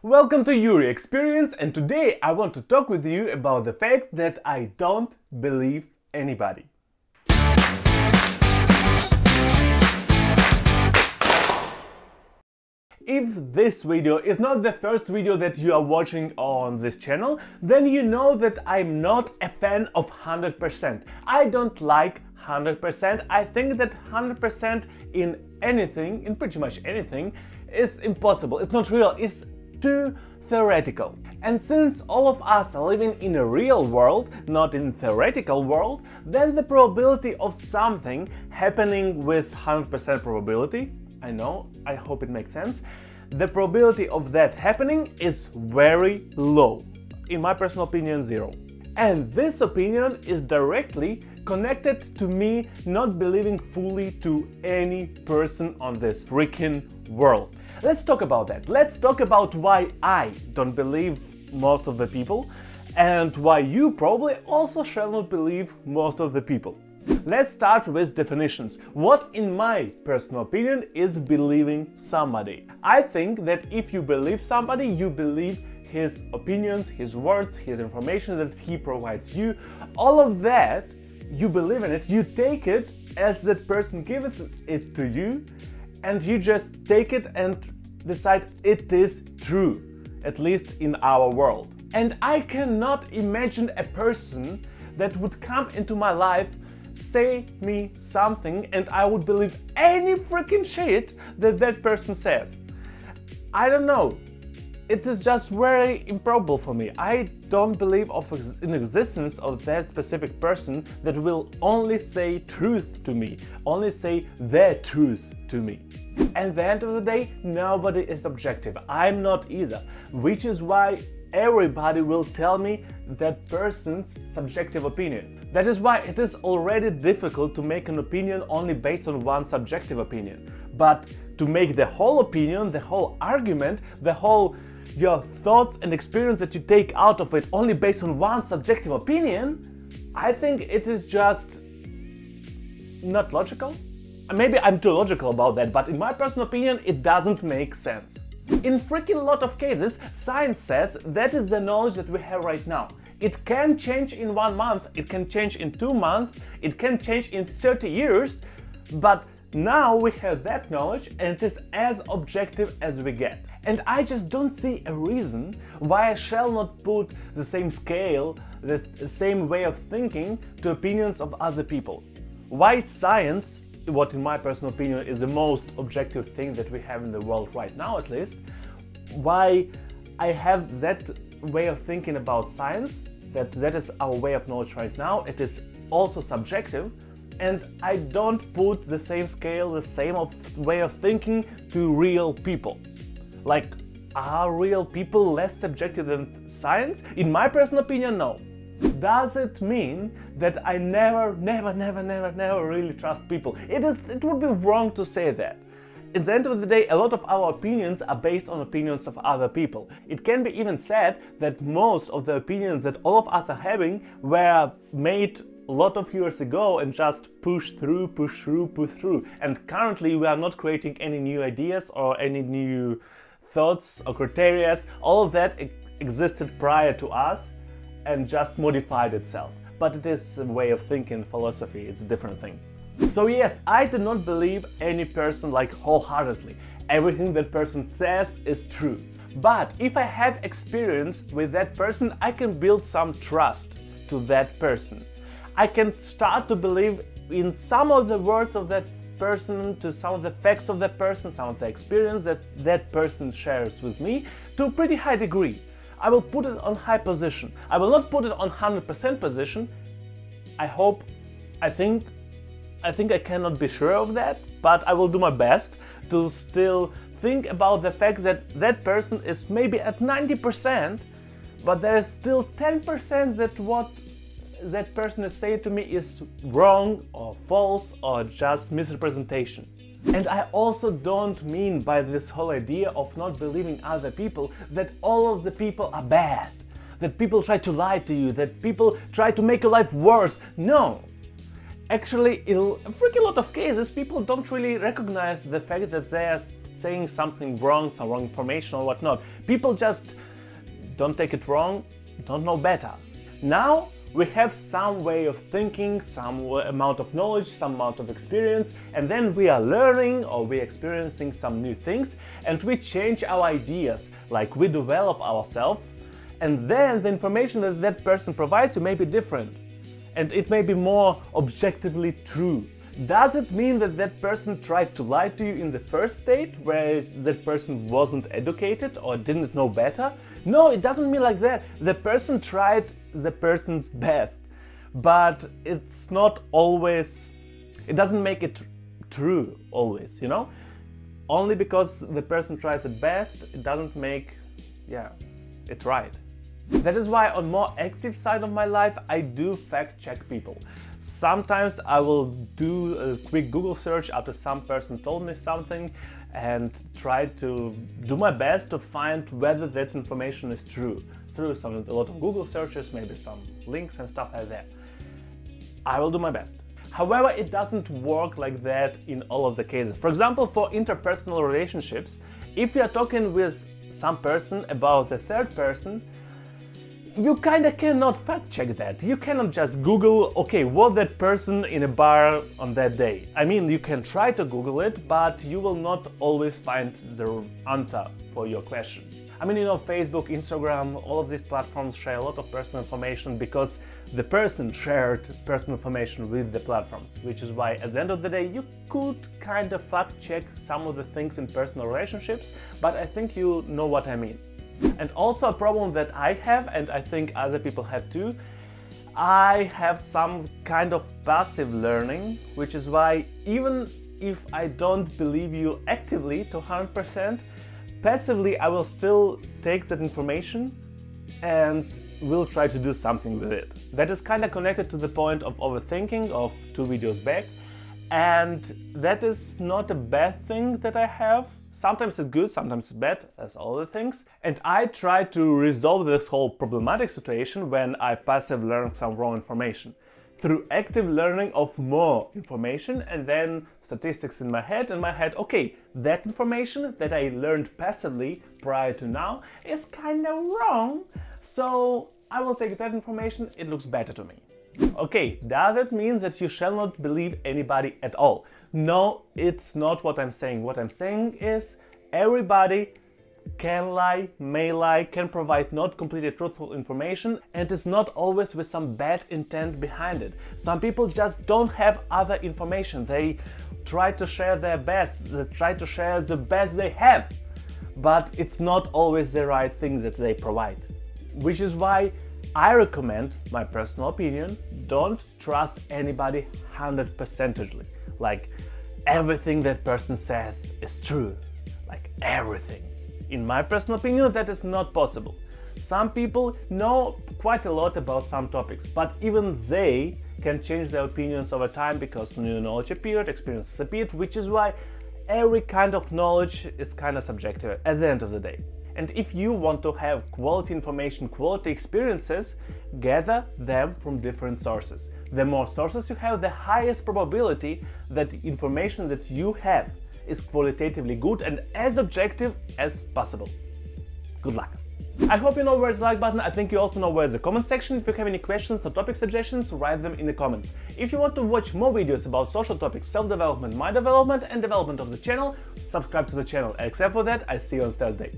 Welcome to Yury Experience, and today I want to talk with you about the fact that I don't believe anybody. If this video is not the first video that you are watching on this channel, then you know that I'm not a fan of 100%. I don't like 100%. I think that 100% in anything, in pretty much anything, is impossible. It's not real. It's too theoretical. And since all of us are living in a real world, not in a theoretical world, then the probability of something happening with 100% probability, I know, I hope it makes sense, the probability of that happening is very low. In my personal opinion, zero. And this opinion is directly connected to me not believing fully to any person on this freaking world. Let's talk about that. Let's talk about why I don't believe most of the people and why you probably also shall not believe most of the people. Let's start with definitions. What, in my personal opinion, is believing somebody? I think that if you believe somebody, you believe his opinions, his words, his information that he provides you. All of that, you believe in it, you take it as that person gives it to you, and you just take it and decide it is true, at least in our world. And I cannot imagine a person that would come into my life, say me something, and I would believe any freaking shit that that person says. I don't know. It is just very improbable for me. I don't believe in existence of that specific person that will only say truth to me, only say the truth to me. And at the end of the day, nobody is objective. I'm not either, which is why everybody will tell me that person's subjective opinion. That is why it is already difficult to make an opinion only based on one subjective opinion. But to make the whole opinion, the whole argument, your thoughts and experience that you take out of it only based on one subjective opinion, I think it is just not logical. Maybe I'm too logical about that, but in my personal opinion, it doesn't make sense. In freaking lot of cases, science says that is the knowledge that we have right now. It can change in 1 month, it can change in 2 months, it can change in 30 years, but now we have that knowledge and it is as objective as we get. And I just don't see a reason why I shall not put the same scale, the same way of thinking to opinions of other people. Why science, what in my personal opinion is the most objective thing that we have in the world right now at least, why I have that way of thinking about science, that is our way of knowledge right now, it is also subjective, and I don't put the same scale, the same way of thinking to real people. Like, are real people less subjective than science? In my personal opinion, no. Does it mean that I never really trust people? It would be wrong to say that. At the end of the day, a lot of our opinions are based on opinions of other people. It can be even said that most of the opinions that all of us are having were made a lot of years ago and just push through. And currently we are not creating any new ideas or any new thoughts or criteria. All of that existed prior to us and just modified itself. But it is a way of thinking, philosophy, it's a different thing. So yes, I do not believe any person like wholeheartedly. Everything that person says is true. But if I have experience with that person, I can build some trust to that person. I can start to believe in some of the words of that person, to some of the facts of that person, some of the experience that that person shares with me to a pretty high degree. I will put it on high position. I will not put it on 100% position. I think I cannot be sure of that, but I will do my best to still think about the fact that that person is maybe at 90%, but there is still 10% that what that person is saying to me is wrong or false or just misrepresentation. And I also don't mean by this whole idea of not believing other people that all of the people are bad, that people try to lie to you, that people try to make your life worse. No! Actually, in a freaking lot of cases, people don't really recognize the fact that there's saying something wrong, some wrong information or whatnot. People just don't take it wrong, don't know better. Now we have some way of thinking, some amount of knowledge, some amount of experience, and then we are learning or we're experiencing some new things, and we change our ideas, like we develop ourselves, and then the information that that person provides you may be different, and it may be more objectively true. Does it mean that that person tried to lie to you in the first state, whereas that person wasn't educated or didn't know better? No, it doesn't mean like that. The person tried the person's best, but it's not always, it doesn't make it true always, you know? Only because the person tries it best, it doesn't make, it right. That is why on more active side of my life, I do fact check people. Sometimes I will do a quick Google search after some person told me something and try to do my best to find whether that information is true through a lot of Google searches, maybe some links and stuff like that. I will do my best. However, it doesn't work like that in all of the cases. For example, for interpersonal relationships, if you are talking with some person about the third person, you kinda cannot fact check that. You cannot just Google, okay, was that person in a bar on that day? I mean, you can try to Google it, but you will not always find the answer for your question. I mean, you know, Facebook, Instagram, all of these platforms share a lot of personal information because the person shared personal information with the platforms, which is why at the end of the day, you could kind of fact check some of the things in personal relationships, but I think you know what I mean. And also a problem that I have, and I think other people have too, I have some kind of passive learning, which is why even if I don't believe you actively to 100%, passively I will still take that information and will try to do something with it. That is kind of connected to the point of overthinking of 2 videos back, and that is not a bad thing that I have. Sometimes it's good, sometimes it's bad, as all the things. And I try to resolve this whole problematic situation when I passively learn some wrong information through active learning of more information and then statistics in my head, okay, that information that I learned passively prior to now is kind of wrong, so I will take that information, it looks better to me. Okay, does it mean that you shall not believe anybody at all? No, it's not what I'm saying. What I'm saying is everybody can lie, may lie, can provide not completely truthful information, and it's not always with some bad intent behind it. Some people just don't have other information. They try to share their best, they try to share the best they have, but it's not always the right thing that they provide. Which is why I recommend, my personal opinion, don't trust anybody 100%. Like everything that person says is true, like everything. In my personal opinion, that is not possible. Some people know quite a lot about some topics, but even they can change their opinions over time because new knowledge appeared, experiences appeared, which is why every kind of knowledge is kind of subjective at the end of the day. And if you want to have quality information, quality experiences, gather them from different sources. The more sources you have, the highest probability that the information that you have is qualitatively good and as objective as possible. Good luck! I hope you know where's the like button. I think you also know where's the comment section. If you have any questions or topic suggestions, write them in the comments. If you want to watch more videos about social topics, self-development, mind development and development of the channel, subscribe to the channel. Except for that, I see you on Thursday.